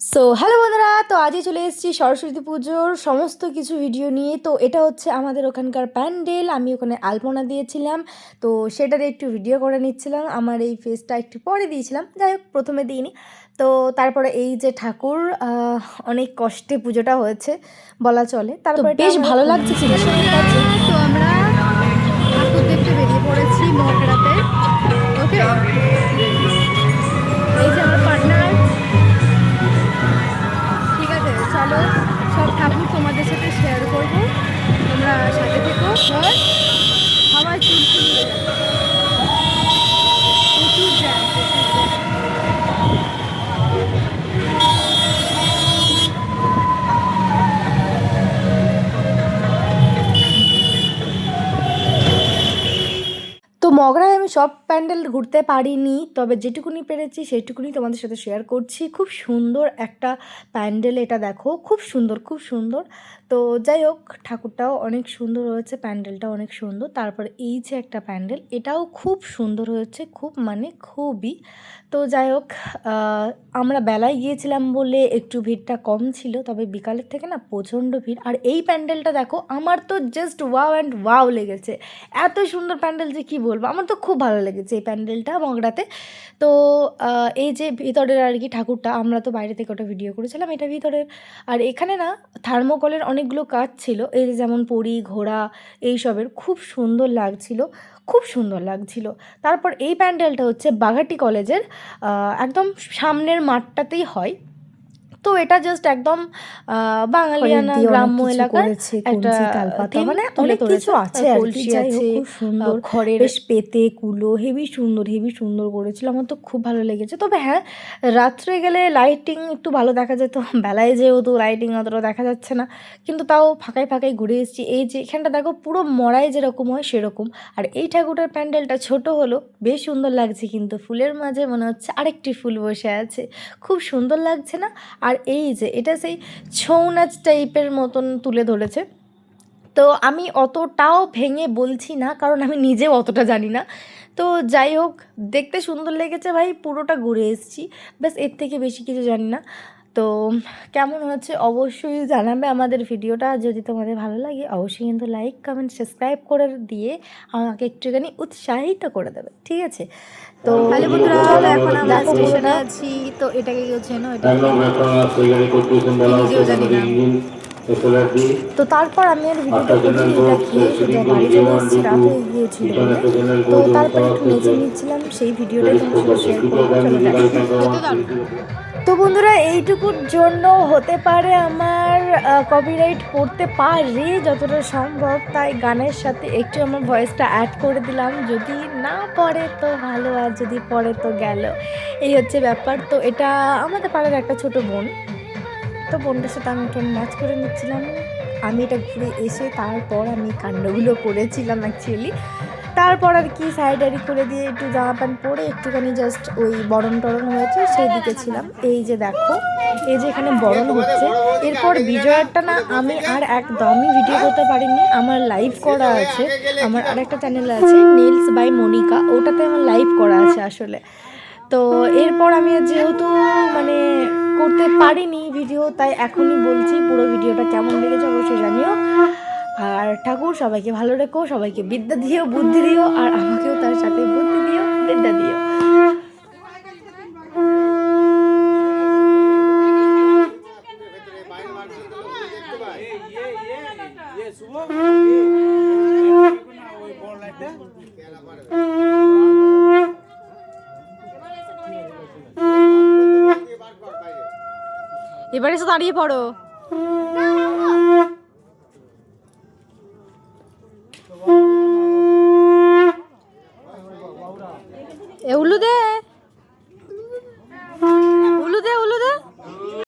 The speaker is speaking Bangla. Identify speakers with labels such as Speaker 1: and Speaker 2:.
Speaker 1: সো হ্যালো বন্ধুরা, তো আজই চলে এসেছি সরস্বতী পুজোর সমস্ত কিছু ভিডিও নিয়ে। তো এটা হচ্ছে আমাদের ওখানকার প্যান্ডেল। আমি ওখানে আলপনা দিয়েছিলাম, তো সেটার একটু ভিডিও করে নিচ্ছিলাম। আমার এই ফেসটা একটু পরে দিয়েছিলাম, যাই হোক প্রথমে দিইনি। তো তারপরে এই যে ঠাকুর, অনেক কষ্টে পুজোটা হয়েছে বলা চলে। তারপরে বেশ ভালো লাগছে জিনিসটা।
Speaker 2: তো আমরা ঠাকুর দেখতে বেরিয়ে পড়েছি মকড়াতে। ওকে, এই যে আমার পার্টনার। ঠিক আছে, চলো সব ঠাকুর তোমাদের সাথে শেয়ার করবো, তোমরা সাথে থেকো। সবাই চুলচুলি প্রচুর জ্যাম, প্রচুর জ্যাম।
Speaker 1: তো মগরায় আমি সব প্যান্ডেল ঘুরতে পারিনি, তবে যেটুকুনি পেরেছি সেটুকুনি তোমাদের সাথে শেয়ার করছি। খুব সুন্দর একটা প্যান্ডেল, এটা দেখো, খুব সুন্দর, খুব সুন্দর। তো যাই হোক, ঠাকুরটাও অনেক সুন্দর হয়েছে, প্যান্ডেলটাও অনেক সুন্দর। তারপরে এই যে একটা প্যান্ডেল, এটাও খুব সুন্দর হয়েছে, খুব মানে খুবই। তো যাই হোক, আমরা বেলায় গিয়েছিলাম বলে একটু ভিড়টা কম ছিল, তবে বিকালের থেকে না প্রচণ্ড ভিড়। আর এই প্যান্ডেলটা দেখো, আমার তো জাস্ট ওয়াও অ্যান্ড ওয়াও লেগেছে। এত সুন্দর প্যান্ডেল যে কী বলবো, আমার তো খুব ভালো লেগেছে এই প্যান্ডেলটা মগরাতে। তো এই যে ভিতরের আর কি ঠাকুরটা, আমরা তো বাইরে থেকে ওটা ভিডিও করেছিলাম, এটা ভিতরের। আর এখানে না থার্মোকলের অনেকগুলো কাজ ছিল, এই যে যেমন পরি ঘোড়া এইসবের, খুব সুন্দর লাগছিল, খুব সুন্দর লাগছিল। তারপর এই প্যান্ডেলটা হচ্ছে বাঘাটি কলেজের একদম সামনের মাঠটাতেই হয়। তো এটা জাস্ট একদম বাঙালিয়ানা গ্রাম্য এলাকার একটা থিম মানে অনেক কিছু আছে, কলসি আছে, খুব সুন্দর খড়ের, বেশ পেতে কুলো, হেভি সুন্দর, হেভি সুন্দর করেছিল। আমার তো খুব ভালো লেগেছে। তবে হ্যাঁ, রাত্রে গেলে লাইটিং একটু ভালো দেখা যেত, বেলায় যেহেতু লাইটিং অতটা দেখা যাচ্ছে না, কিন্তু তাও ফাঁকায় ফাঁকায় ঘুরে এসেছি। এই যে এখানটা দেখো, পুরো মড়াই যেরকম হয় সেরকম। আর এই ঠাকুরের প্যান্ডেলটা ছোট হলো, বেশ সুন্দর লাগছে, কিন্তু ফুলের মাঝে মনে হচ্ছে আরেকটি ফুল বসে আছে, খুব সুন্দর লাগছে না? আর এই যে এটা সেই ছৌ নাচ টাইপের মতন তুলে ধরেছে। তো আমি অতটাও ভেঙে বলছি না, কারণ আমি নিজেও অতটা জানি না। তো যাই হোক, দেখতে সুন্দর লেগেছে ভাই, পুরোটা ঘুরে এসেছি, ব্যাস এর থেকে বেশি কিছু জানি না। তো কেমন হচ্ছে অবশ্যই জানাবে আমাদের ভিডিওটা। যদি তোমাদের ভালো লাগে অবশ্যই কিন্তু লাইক কমেন্ট সাবস্ক্রাইব করে দিয়ে আমাকে একটুখানি উৎসাহিত করে দেবে, ঠিক আছে? তো
Speaker 2: তাহলে বন্ধুরা, এখন আমরা স্টেশনে আছি। তো এটাকে কেউ চেনো? এটা নিজেও জানি না।
Speaker 1: তো তারপর আমি আর ভিডিওটা করিনি, এটা খেয়ে সোজা বাড়ি চলে এসেছি, রাত হয়ে গিয়েছিল বলে। তো তারপরে একটু নেচে নিচ্ছিলাম, সেই ভিডিওটাই তোমার সাথে শেয়ার করবো, চলো দেখা। তো বন্ধুরা, এইটুকুর জন্য হতে পারে আমার কপিরাইট পড়তে পারে যতটা সম্ভব, তাই গানের সাথে একটু আমার ভয়েসটা অ্যাড করে দিলাম। যদি না পড়ে তো ভালো, আর যদি পড়ে তো গেল, এই হচ্ছে ব্যাপার। তো এটা আমাদের পাড়ার একটা ছোট বোন, তো বোনটার সাথে আমি একটু নাচ করে নিচ্ছিলাম। আমি এটা ঘুরে এসে তারপর আমি কাণ্ডগুলো করেছিলাম অ্যাকচুয়ালি। তারপর আর কি সাইডারি করে দিয়ে একটু জামা প্যান্ট পরে একটুখানি জাস্ট ওই বরণ টরণ হয়েছে সেই দিকে ছিলাম। এই যে দেখো, এই যে এখানে বরণ হচ্ছে। এরপর বিজয়ারটা না আমি আর একদমই ভিডিও করতে পারিনি, আমার লাইভ করা আছে, আমার আরেকটা চ্যানেল আছে নেলস বাই মনিকা, ওটাতে আমার লাইভ করা আছে আসলে। তো এরপর আমি যেহেতু মানে করতে পারিনি ভিডিও, তাই এখনই বলছি পুরো ভিডিওটা কেমন লেগেছে অবশ্যই জানিও। আর ঠাকুর সবাইকে ভালো রেখো, সবাইকে বিদ্যা দিও, বুদ্ধি দিও, আর আমাকেও তার সাথে বুদ্ধি দিও, বিদ্যা দিও। এবারে এসে দাঁড়িয়ে পড়ো।